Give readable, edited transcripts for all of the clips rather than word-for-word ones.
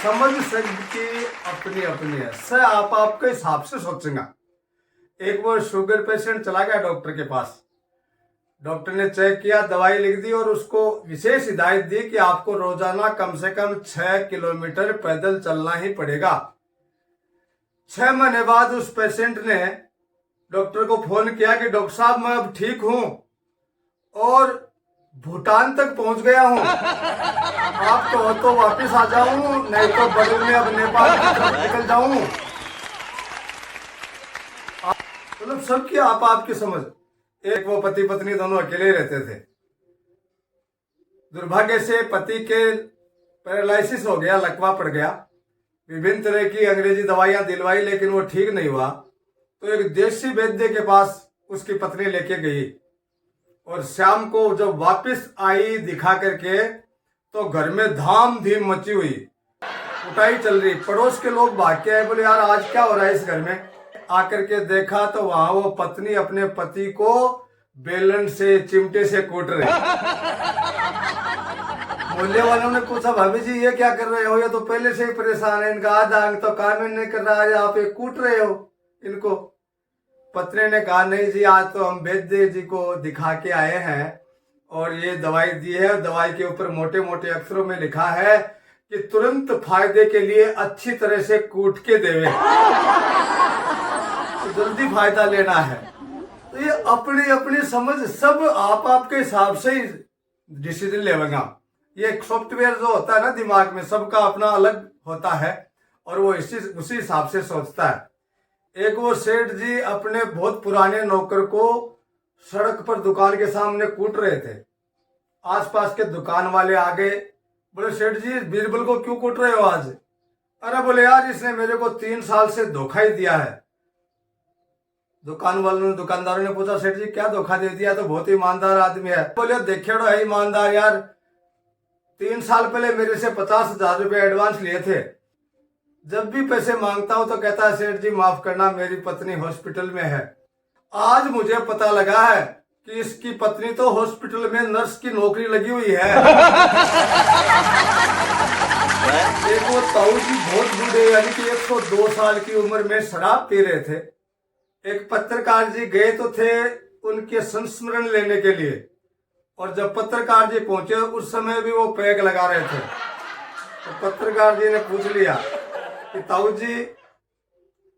समझ सबकी अपनी अपनी है। से आप आपके हिसाब से सोचेंगे। एक वो शुगर पेशेंट चला गया डॉक्टर के पास। डॉक्टर ने चेक किया, दवाई लिख दी और उसको विशेष हिदायत दी कि आपको रोजाना कम से कम 6 किलोमीटर पैदल चलना ही पड़ेगा। 6 महीने बाद उस पेशेंट ने डॉक्टर को फोन किया कि डॉक्टर साहब मैं अब ठीक हूं और भूटान तक पहुंच गया हूं। आप तो वापिस आ जाऊं, नहीं तो बगल में अब नेपाल की तरफ निकल जाऊं। मतलब सबकी आप आपकी समझ। एक वो पति पत्नी दोनों अकेले रहते थे। दुर्भाग्य से पति के पैरालिसिस हो गया, लकवा पड़ गया। विभिन्न तरह की अंग्रेजी दवाइयां दिलवाई लेकिन वो ठीक नहीं हुआ। तो एक देसी वैद्य के पास उसकी पत्नी लेके गई और शाम को जब वापस आई दिखा करके तो घर में धाम धीम मची हुई, कुटाई चल रही। पड़ोस के लोग भाग के आए, बोले यार आज क्या हो रहा है इस घर में। आकर के देखा तो वहां वो पत्नी अपने पति को बेलन से चिमटे से कूट रही। मोहल्ले वालों ने पूछा भाभी जी ये क्या कर रहे हो, ये तो पहले से ही परेशान है, इनका आधा अंग तो काम ही नहीं कर रहा है, आप ये कूट रहे हो इनको। पत्नी ने कहा नहीं जी आज तो हम वैद्य जी को दिखा के आए हैं और ये दवाई दी है। दवाई के ऊपर मोटे मोटे अक्षरों में लिखा है कि तुरंत फायदे के लिए अच्छी तरह से कूट के देवे, तो जल्दी फायदा लेना है। तो ये अपनी अपनी समझ, सब आप आपके हिसाब से ही डिसीजन लेगा। ये एक सॉफ्टवेयर जो होता है ना दिमाग में, सबका अपना अलग होता है और वो उसी हिसाब से सोचता है। एक वो सेठ जी अपने बहुत पुराने नौकर को सड़क पर दुकान के सामने कूट रहे थे। आसपास के दुकान वाले आ गए, बोले सेठ जी बीरबल को क्यों कूट रहे हो आज। अरे बोले यार इसने मेरे को 3 साल से धोखा ही दिया है। दुकानदारों ने पूछा सेठ जी क्या धोखा दे दिया, तो बहुत ईमानदार आदमी है। बोले देखेड़ो है ईमानदार यार, 3 साल पहले मेरे से 50,000 रुपए एडवांस लिए थे। जब भी पैसे मांगता हूं तो कहता है सेठ जी माफ करना मेरी पत्नी हॉस्पिटल में है। आज मुझे पता लगा है कि इसकी पत्नी तो हॉस्पिटल में नर्स की नौकरी लगी हुई है। एक वो ताऊ जी बहुत बूढ़े, यानी कि 102 साल की उम्र में शराब पी रहे थे। एक पत्रकार जी गए तो थे उनके संस्मरण लेने के लिए, और जब पत्रकार जी पहुंचे उस समय भी वो पैग लगा रहे थे। तो पत्रकार जी ने पूछ लिया कि ताऊ जी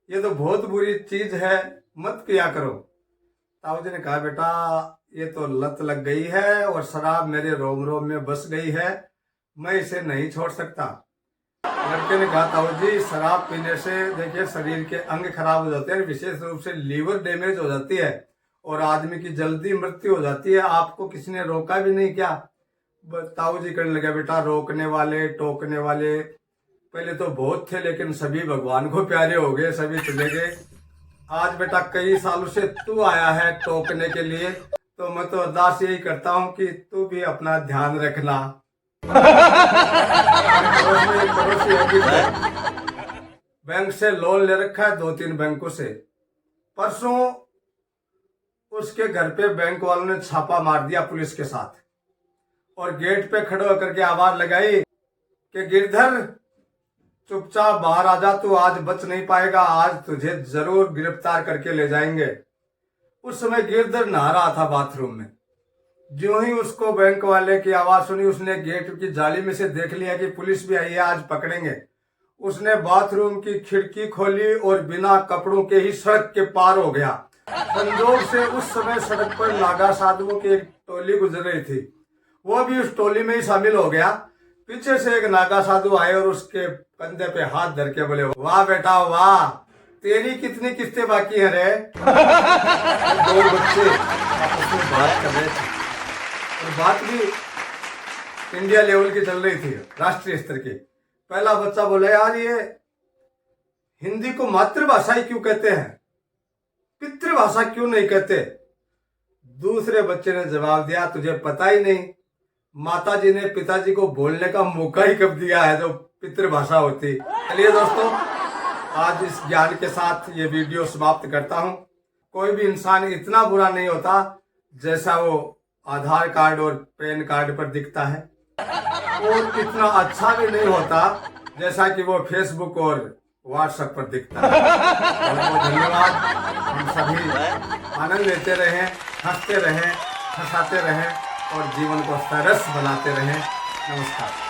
ये तो बहुत बुरी चीज है, मत पिया करो। ताऊ जी ने कहा बेटा ये तो लत लग गई है और शराब मेरे रोम रोम में बस गई है, मैं इसे नहीं छोड़ सकता। लड़के ने कहा ताऊ जी शराब पीने से देखिए शरीर के अंग खराब हो जाते हैं, विशेष रूप से लीवर डैमेज हो जाती है और आदमी की जल्दी मृत्यु हो जाती है। आपको किसी ने रोका भी नहीं क्या। ताऊ जी कहने लगे बेटा रोकने वाले टोकने वाले पहले तो बहुत थे लेकिन सभी भगवान को प्यारे हो गए, सभी चले गए। आज बेटा कई सालों से तू आया है टोकने के लिए, तो मैं तो अरदास यही करता हूं कि तू भी अपना ध्यान रखना। बैंक से लोन ले रखा है 2-3 बैंकों से। परसों उसके घर पे बैंक वालों ने छापा मार दिया पुलिस के साथ और गेट पे खड़े होकर के आवाज लगाई कि गिरधर चुपचाप बाहर आ जा, तू आज बच नहीं पाएगा, आज तुझे जरूर गिरफ्तार करके ले जाएंगे। उस समय गिरधर नहा रहा था बाथरूम में। ज्यों ही उसको बैंक वाले की आवाज सुनी उसने गेट की जाली में से देख लिया कि पुलिस भी आई है, आज पकड़ेंगे। उसने बाथरूम की खिड़की खोली और बिना कपड़ों के ही सड़क के पार हो गया। संजोग से उस समय सड़क पर नागा साधुओं की एक टोली गुजर रही थी, वो भी उस टोली में ही शामिल हो गया। पीछे से एक नागा साधु आए और उसके कंधे पे हाथ धर के बोले वाह बेटा वाह, तेरी कितनी किस्तें बाकी है रे। 2 बच्चे आपस में बात कर रहे थे और बात भी इंडिया लेवल की चल रही थी, राष्ट्रीय स्तर की। पहला बच्चा बोला यार ये हिंदी को मातृभाषा ही क्यों कहते हैं, पितृभाषा क्यों नहीं कहते। दूसरे बच्चे ने जवाब दिया तुझे पता ही नहीं, माता जी ने पिताजी को बोलने का मौका ही कब दिया है जो पितृभाषा होती। चलिए दोस्तों आज इस ज्ञान के साथ ये वीडियो समाप्त करता हूं। कोई भी इंसान इतना बुरा नहीं होता जैसा वो आधार कार्ड और पैन कार्ड पर दिखता है, और इतना अच्छा भी नहीं होता जैसा कि वो फेसबुक और व्हाट्सएप पर दिखता है। बहुत बहुत धन्यवाद। हम सभी आनंद लेते रहें, हंसते रहें, हंसाते रहें और जीवन को सरस बनाते रहें। नमस्कार।